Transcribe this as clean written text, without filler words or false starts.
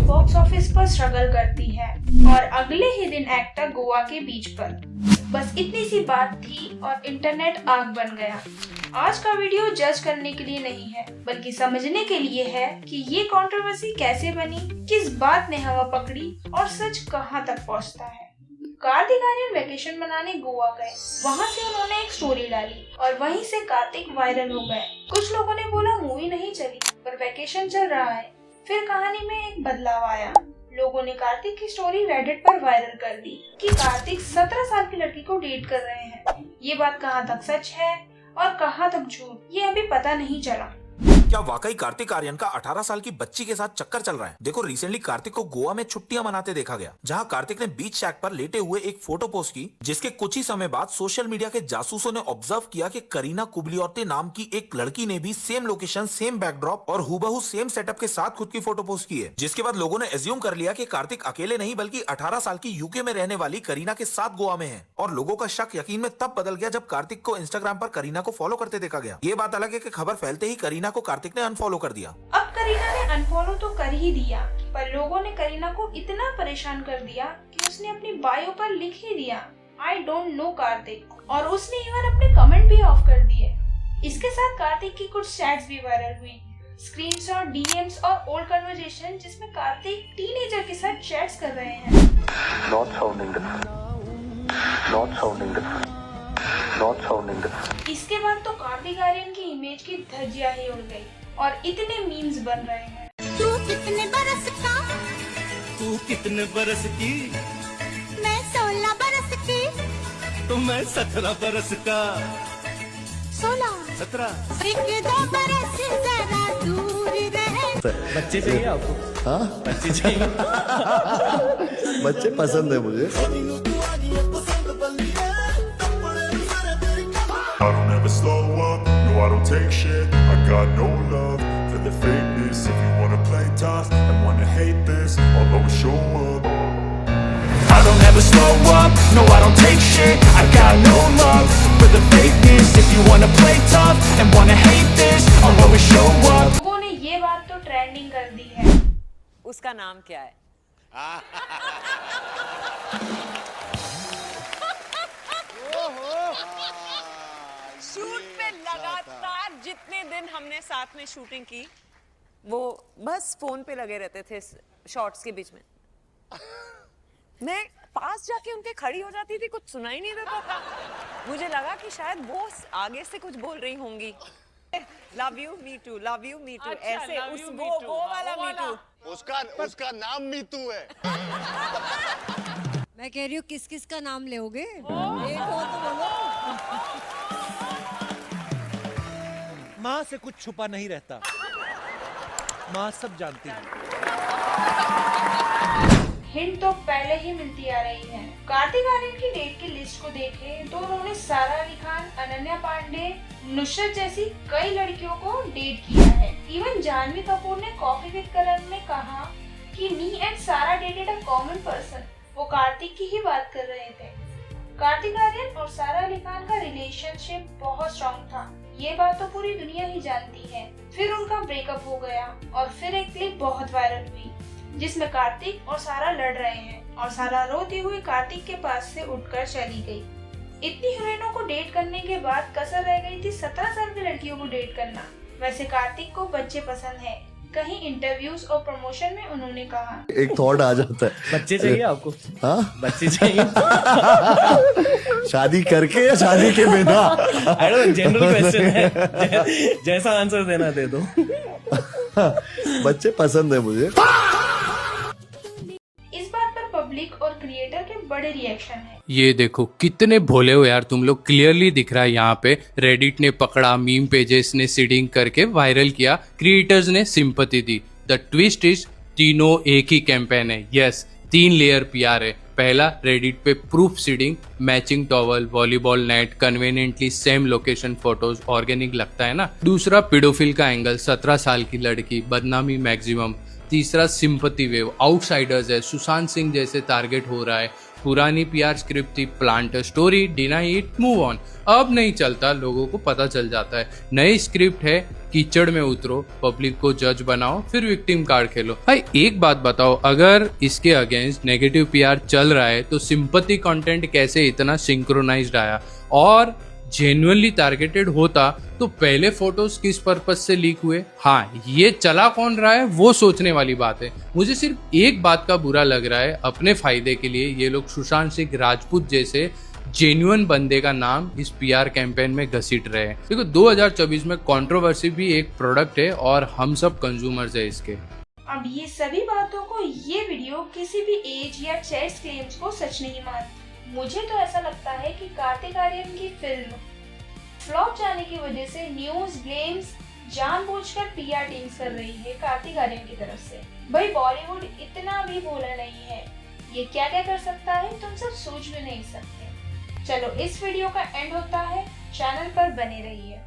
Box office पर struggle करती है और अगले ही दिन एक्टर गोवा के बीच पर। बस इतनी सी बात थी और इंटरनेट आग बन गया। आज का वीडियो जज करने के लिए नहीं है, बल्कि समझने के लिए है कि ये कंट्रोवर्सी कैसे बनी, किस बात ने हवा पकड़ी और सच कहां तक पहुंचता है। कार्तिक आर्यन वेकेशन मनाने गोवा गए। वहां से उन्होंने एक स्टोरी डाली और वहीं से कार्तिक वायरल हो गए। कुछ लोगों ने बोला मूवी नहीं चली, पर वेकेशन चल रहा है। फिर कहानी में एक बदलाव आया। लोगों ने कार्तिक की स्टोरी रेडिट पर वायरल कर दी कि कार्तिक 17 साल की लड़की को डेट कर रहे हैं। ये बात कहां तक सच है और कहां तक झूठ, ये अभी पता नहीं चला। क्या वाकई कार्तिक आर्यन का 18 साल की बच्ची के साथ चक्कर चल रहा है? देखो, रिसेंटली कार्तिक को गोवा में छुट्टियां मनाते देखा गया, जहां कार्तिक ने बीच शैक पर लेटे हुए एक फोटो पोस्ट की, जिसके कुछ ही समय बाद सोशल मीडिया के जासूसों ने ऑब्जर्व किया कि करीना कुबलियोते नाम की एक लड़की ने भी सेम लोकेशन, सेम बैकड्रॉप और हूबहू सेम सेटअप के साथ खुद की फोटो पोस्ट की है। जिसके बाद लोगों ने एज्यूम कर लिया कि कार्तिक अकेले नहीं, बल्कि 18 साल की यूके में रहने वाली करीना के साथ गोवा में है। और लोगों का शक यकीन में तब बदल गया जब कार्तिक को इंस्टाग्राम पर करीना को फॉलो करते देखा गया। ये बात अलग है कि खबर फैलते ही करीना को कार्तिक ने अनफॉलो कर दिया। अब करीना ने अनफॉलो तो कर ही दिया, पर लोगों ने करीना को इतना परेशान कर दिया कि उसने अपनी बायो पर लिख ही दिया आई डोंट नो कार्तिक, और उसने इवन अपने कमेंट भी ऑफ कर दिए। इसके साथ कार्तिक की कुछ चैट्स भी वायरल हुई, स्क्रीनशॉट, डीएम्स और ओल्ड कन्वर्सेशन, जिसमें कार्तिक टीनेजर के साथ चैट्स कर रहे हैं। इसके बाद तो कार्तिक आर्यन की इमेज की धज्जियां ही उड़ गई और इतने मीम्स बन रहे हैं। तू कितने बरस का? तू कितने बरस की? मैं 16 बरस की। तो मैं 17 बरस का। 16 17 एक दो बरस जरा दूर रहे। बच्चे चाहिए आपको? हाँ, बच्चे चाहिए? बच्चे पसंद है मुझे। I don't ever slow up, no I don't take shit. I got no love for the fakeness. If you wanna play tough and wanna hate this, I'll always show up. I don't ever slow up, no I don't take shit. I got no love for the fakeness. If you wanna play tough and wanna hate this, I'll always show up. लोगों ने ये बात तो trending कर दी है। उसका नाम क्या है? शूट पे लगातार जितने दिन हमने साथ में शूटिंग की, वो बस फोन पे लगे रहते थे शॉट्स के बीच में। मैं पास जाके उनके खड़ी हो जाती थी, कुछ सुनाई नहीं देता था। मुझे लगा कि शायद वो आगे से कुछ बोल रही होंगी। Love you me too, love you me too, ऐसे उस वो वाला मी टू। उसका नाम मीतू है। मैं कह रही हूँ किस किस का नाम लोगे? एक हो तो बोलो। माँ से कुछ छुपा नहीं रहता, माँ सब जानती है। हिंट तो पहले ही मिलती आ रही है। कार्तिक आर्यन की डेट की लिस्ट को देखें तो उन्होंने सारा अली खान, अनन्या पांडे, नुसरत जैसी कई लड़कियों को डेट किया है। इवन जानवी कपूर ने कॉफी विद करण में कहा कि मी एंड सारा डेटेड अ कॉमन पर्सन। वो कार्तिक की ही बात कर रहे थे। कार्तिक आर्यन और सारा अली खान का रिलेशनशिप बहुत स्ट्रॉन्ग था, ये बात तो पूरी दुनिया ही जानती है। फिर उनका ब्रेकअप हो गया और फिर एक क्लिप बहुत वायरल हुई जिसमें कार्तिक और सारा लड़ रहे हैं और सारा रोती हुई कार्तिक के पास से उठकर चली गई। इतनी हीरोइनों को डेट करने के बाद कसर रह गई थी 17 साल की लड़कियों को डेट करना। वैसे कार्तिक को बच्चे पसंद है, कहीं इंटरव्यूज और प्रमोशन में उन्होंने कहा। एक थॉट आ जाता है, बच्चे चाहिए आपको? हाँ, बच्चे चाहिए? शादी करके या शादी के बिना? I don't know, general question है, जैसा आंसर देना दे दो। बच्चे पसंद है मुझे। इस बात पर पब्लिक और क्रिएटर के बड़े रिएक्शन हैं। ये देखो कितने भोले हो यार तुम लोग। क्लियरली दिख रहा है यहाँ पे रेडिट ने पकड़ा, मीम पेजेस ने सीडिंग करके वायरल किया, क्रिएटर्स ने sympathy the. The twist is तीनों एक ही कैंपेन है। यस, 3 लेयर पीआर है। पहला, रेडिट पे proof seeding, matching towel, volleyball net, conveniently same location photos, organic लगता है ना। दूसरा, पिडोफिल का एंगल, 17 साल की लड़की, बदनामी मैक्सिमम। तीसरा, सिंपैथी वेव, आउटसाइडर्स है, सुशांत सिंह जैसे टारगेट हो रहा है। पुरानी पीआर स्क्रिप्ट थी, plant story, deny it, move on. अब नहीं चलता, लोगों को पता चल जाता है। नई स्क्रिप्ट है, कीचड़ में उतरो, पब्लिक को जज बनाओ, फिर विक्टिम कार्ड खेलो। भाई एक बात बताओ, अगर इसके अगेंस्ट नेगेटिव पीआर चल रहा है तो सिंपैथी कंटेंट कैसे इतना सिंक्रोनाइज्ड आया? और जेन्युइनली टारगेटेड होता तो पहले फोटोज किस पर्पज से लीक हुए? हाँ, ये चला कौन रहा है वो सोचने वाली बात है। मुझे सिर्फ एक बात का बुरा लग रहा है, अपने फायदे के लिए ये लोग सुशांत सिंह राजपूत जैसे जेन्युइन बंदे का नाम इस पीआर कैंपेन में घसीट रहे हैं। देखो 2024 में कंट्रोवर्सी भी एक प्रोडक्ट है और हम सब कंज्यूमर्स है इसके। अब ये सभी बातों को ये वीडियो किसी भी एज या चेस्ट क्लेम्स को सच नहीं मानती। मुझे तो ऐसा लगता है कि कार्तिक आर्यन की फिल्म फ्लॉप जाने की वजह से न्यूज ब्लेम्स जानबूझकर पीआर टीम्स कर रही है कार्तिक आर्यन की तरफ से। भाई बॉलीवुड इतना भी भोला नहीं है, ये क्या क्या कर सकता है तुम सब सोच भी नहीं सकते। चलो इस वीडियो का एंड होता है, चैनल पर बने रहिए।